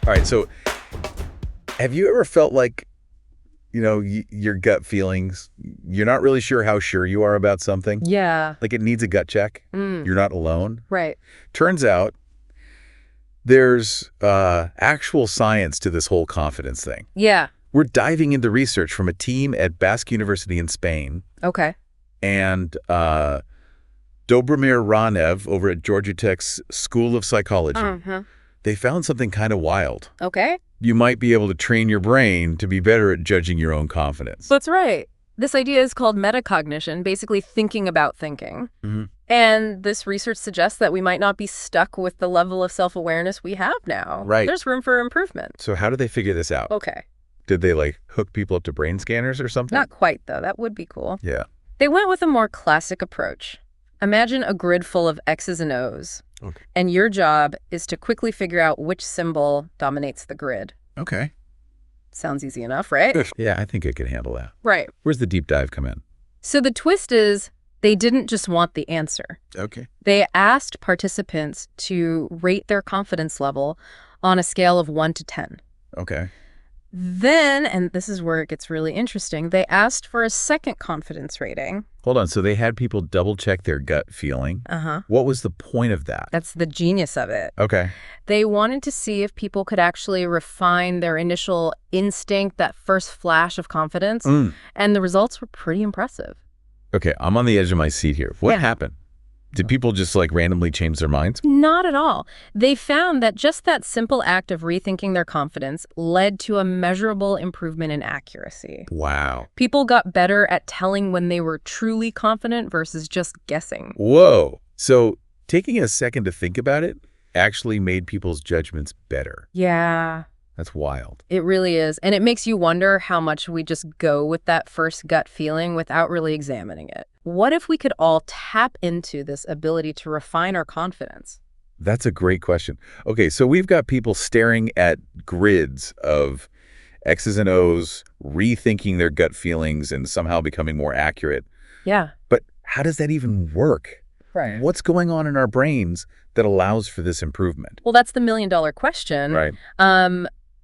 All right, so have you ever felt like, your gut feelings, you're not really sure how sure you are about something? Yeah. Like it needs a gut check. You're not alone. Right. Turns out there's actual science to this whole confidence thing. Yeah. We're diving into research from a team at Basque University in Spain Okay. and Dobromir Rahnev over at Georgia Tech's School of Psychology. They found something kind of wild. Okay. You might be able to train your brain to be better at judging your own confidence. That's right. This idea is called metacognition, basically thinking about thinking. And this research suggests that we might not be stuck with the level of self-awareness we have now. Right. There's room for improvement. So how did they figure this out? Okay. Did they, hook people up to brain scanners or something? Not quite, though. That would be cool. Yeah. They went with a more classic approach. Imagine a grid full of X's and O's. Okay. And your job is to quickly figure out which symbol dominates the grid. Okay. Sounds easy enough, right? Yeah, I think I could handle that. Right. Where's the deep dive come in? So the twist is they didn't just want the answer. Okay. They asked participants to rate their confidence level on a scale of 1 to 10. Okay. Then, and this is where it gets really interesting, they asked for a second confidence rating. Hold on. So they had people double check their gut feeling. What was the point of that? That's the genius of it. Okay. They wanted to see if people could actually refine their initial instinct, that first flash of confidence. And the results were pretty impressive. Okay. I'm on the edge of my seat here. What happened? Did people just randomly change their minds? Not at all. They found that just that simple act of rethinking their confidence led to a measurable improvement in accuracy. Wow. People got better at telling when they were truly confident versus just guessing. Whoa. So taking a second to think about it actually made people's judgments better. Yeah. That's wild. It really is. And it makes you wonder how much we just go with that first gut feeling without really examining it. What if we could all tap into this ability to refine our confidence? That's a great question. Okay, so we've got people staring at grids of X's and O's, rethinking their gut feelings and somehow becoming more accurate. Yeah. But how does that even work? Right. What's going on in our brains that allows for this improvement? Well, that's the million-dollar question. Right.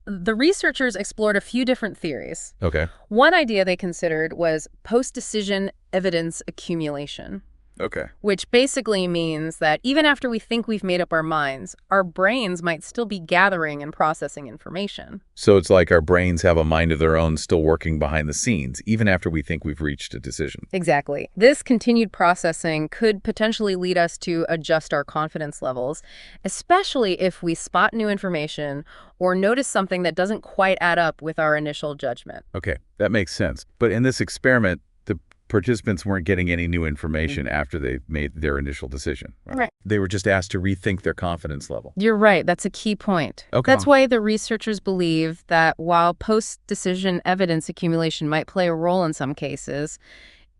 The researchers explored a few different theories. Okay. One idea they considered was post-decision evidence accumulation, Okay. which basically means that even after we think we've made up our minds, our brains might still be gathering and processing information. So it's like our brains have a mind of their own still working behind the scenes, even after we think we've reached a decision. Exactly. This continued processing could potentially lead us to adjust our confidence levels, especially if we spot new information or notice something that doesn't quite add up with our initial judgment. Okay, that makes sense. But in this experiment, the participants weren't getting any new information after they made their initial decision. Right. They were just asked to rethink their confidence level. You're right. That's a key point. Okay. That's why the researchers believe that while post-decision evidence accumulation might play a role in some cases,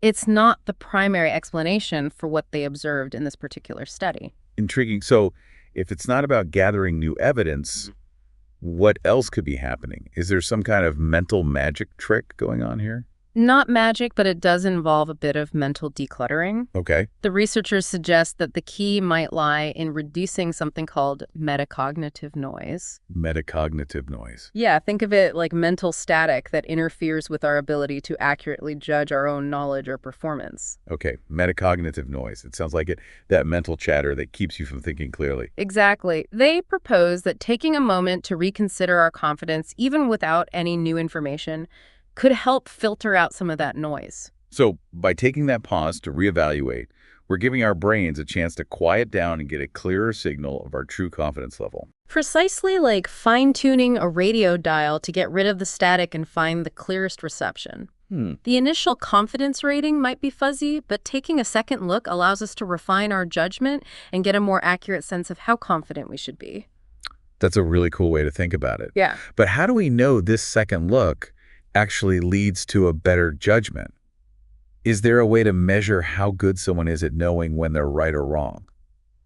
it's not the primary explanation for what they observed in this particular study. Intriguing. So if it's not about gathering new evidence, what else could be happening? Is there some kind of mental magic trick going on here? Not magic, but it does involve a bit of mental decluttering. Okay. The researchers suggest that the key might lie in reducing something called metacognitive noise. Metacognitive noise. Yeah, think of it like mental static that interferes with our ability to accurately judge our own knowledge or performance. Okay, metacognitive noise. It sounds like that mental chatter that keeps you from thinking clearly. Exactly. They propose that taking a moment to reconsider our confidence, even without any new information, could help filter out some of that noise. So by taking that pause to reevaluate, we're giving our brains a chance to quiet down and get a clearer signal of our true confidence level. Precisely like fine-tuning a radio dial to get rid of the static and find the clearest reception. The initial confidence rating might be fuzzy, but taking a second look allows us to refine our judgment and get a more accurate sense of how confident we should be. That's a really cool way to think about it. Yeah. But how do we know this second look actually leads to a better judgment? Is there a way to measure how good someone is at knowing when they're right or wrong?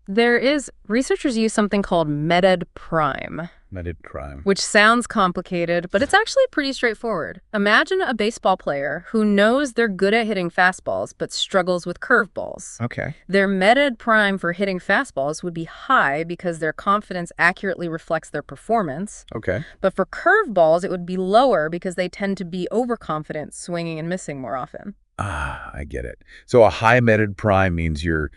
There is. Researchers use something called METAD prime, Metacognitive crime. which sounds complicated, but it's actually pretty straightforward. Imagine a baseball player who knows they're good at hitting fastballs but struggles with curveballs. Okay. Their METAD prime for hitting fastballs would be high because their confidence accurately reflects their performance. Okay. But for curveballs, it would be lower because they tend to be overconfident, swinging and missing more often. Ah, I get it. So a high meted prime means you're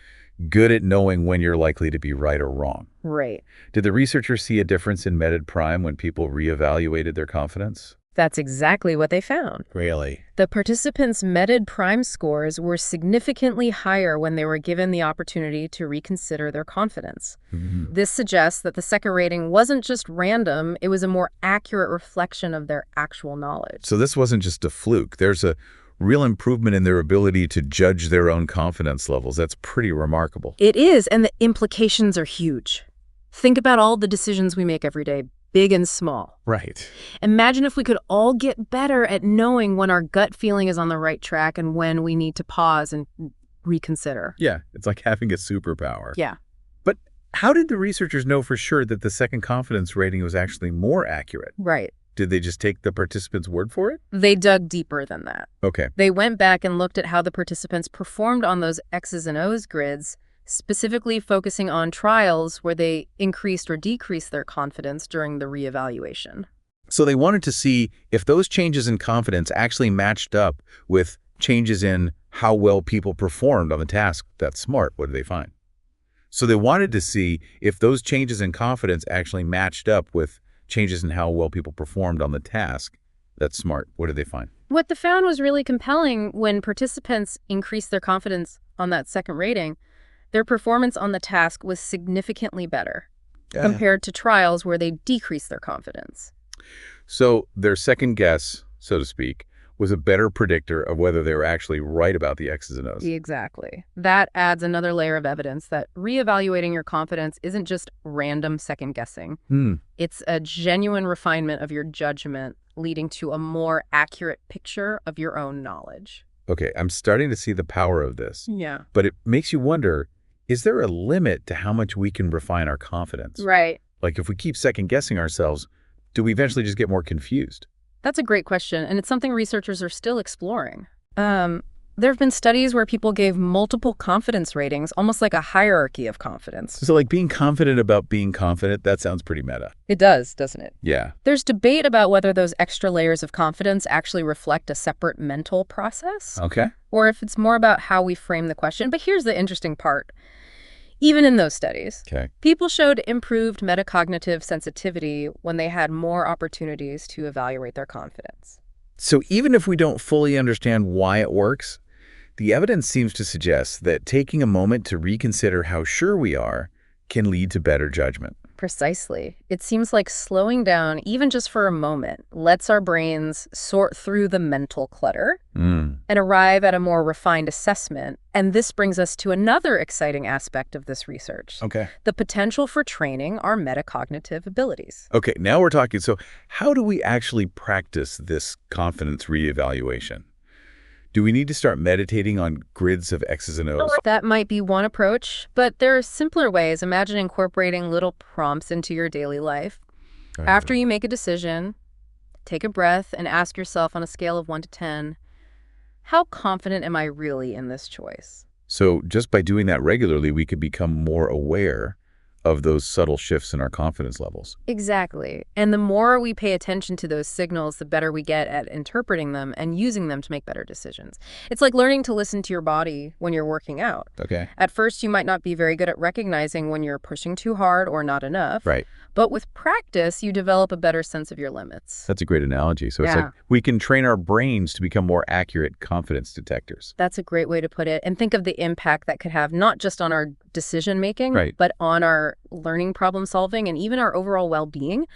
good at knowing when you're likely to be right or wrong. Right. Did the researchers see a difference in meted prime when people reevaluated their confidence? That's exactly what they found. Really? The participants' METAD prime scores were significantly higher when they were given the opportunity to reconsider their confidence. Mm-hmm. This suggests that the second rating wasn't just random, it was a more accurate reflection of their actual knowledge. So this wasn't just a fluke. There's a real improvement in their ability to judge their own confidence levels. That's pretty remarkable. It is, and the implications are huge. Think about all the decisions we make every day, big and small. Right. Imagine if we could all get better at knowing when our gut feeling is on the right track and when we need to pause and reconsider. Yeah, it's like having a superpower. Yeah. But how did the researchers know for sure that the second confidence rating was actually more accurate? Right. Did they just take the participants' word for it? They dug deeper than that. Okay. They went back and looked at how the participants performed on those X's and O's grids, specifically focusing on trials where they increased or decreased their confidence during the reevaluation. So they wanted to see if those changes in confidence actually matched up with changes in how well people performed on the task. That's smart. What did they find? So they wanted to see if those changes in confidence actually matched up with changes in how well people performed on the task. That's smart. What did they find? What they found was really compelling. When participants increased their confidence on that second rating, their performance on the task was significantly better compared to trials where they decreased their confidence. So their second guess, so to speak, was a better predictor of whether they were actually right about the X's and O's. Exactly. That adds another layer of evidence that reevaluating your confidence isn't just random second guessing. It's a genuine refinement of your judgment, leading to a more accurate picture of your own knowledge. Okay, I'm starting to see the power of this. Yeah. But it makes you wonder, is there a limit to how much we can refine our confidence? Right. Like if we keep second guessing ourselves, do we eventually just get more confused? That's a great question, and it's something researchers are still exploring. There have been studies where people gave multiple confidence ratings, almost like a hierarchy of confidence. So like being confident about being confident, that sounds pretty meta. It does, doesn't it? Yeah. There's debate about whether those extra layers of confidence actually reflect a separate mental process, Okay. or if it's more about how we frame the question. But here's the interesting part. Even in those studies, Okay. people showed improved metacognitive sensitivity when they had more opportunities to evaluate their confidence. So even if we don't fully understand why it works, the evidence seems to suggest that taking a moment to reconsider how sure we are can lead to better judgment. Precisely. It seems like slowing down, even just for a moment, lets our brains sort through the mental clutter and arrive at a more refined assessment. And this brings us to another exciting aspect of this research. Okay. The potential for training our metacognitive abilities. Okay, now we're talking. So how do we actually practice this confidence reevaluation? Do we need to start meditating on grids of X's and O's? That might be one approach, but there are simpler ways. Imagine incorporating little prompts into your daily life. After you make a decision, take a breath and ask yourself on a scale of 1 to 10, how confident am I really in this choice? So just by doing that regularly, we could become more aware of those subtle shifts in our confidence levels. Exactly. And the more we pay attention to those signals, the better we get at interpreting them and using them to make better decisions. It's like learning to listen to your body when you're working out. Okay. At first, you might not be very good at recognizing when you're pushing too hard or not enough. Right. But with practice, you develop a better sense of your limits. That's a great analogy. So it's like we can train our brains to become more accurate confidence detectors. That's a great way to put it. And think of the impact that could have not just on our decision-making, but on our learning, problem solving, and even our overall well-being.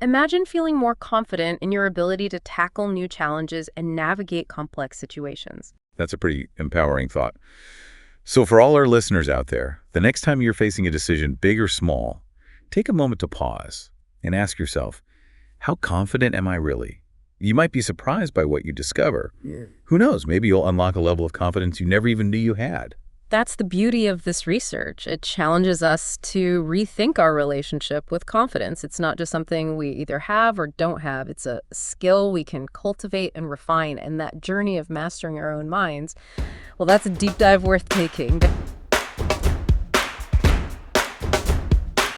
Imagine feeling more confident in your ability to tackle new challenges and navigate complex situations. That's a pretty empowering thought. So for all our listeners out there, the next time you're facing a decision, big or small, take a moment to pause and ask yourself, how confident am I really? You might be surprised by what you discover. Who knows? Maybe you'll unlock a level of confidence you never even knew you had. That's the beauty of this research. It challenges us to rethink our relationship with confidence. It's not just something we either have or don't have. It's a skill we can cultivate and refine. And that journey of mastering our own minds, well, that's a deep dive worth taking.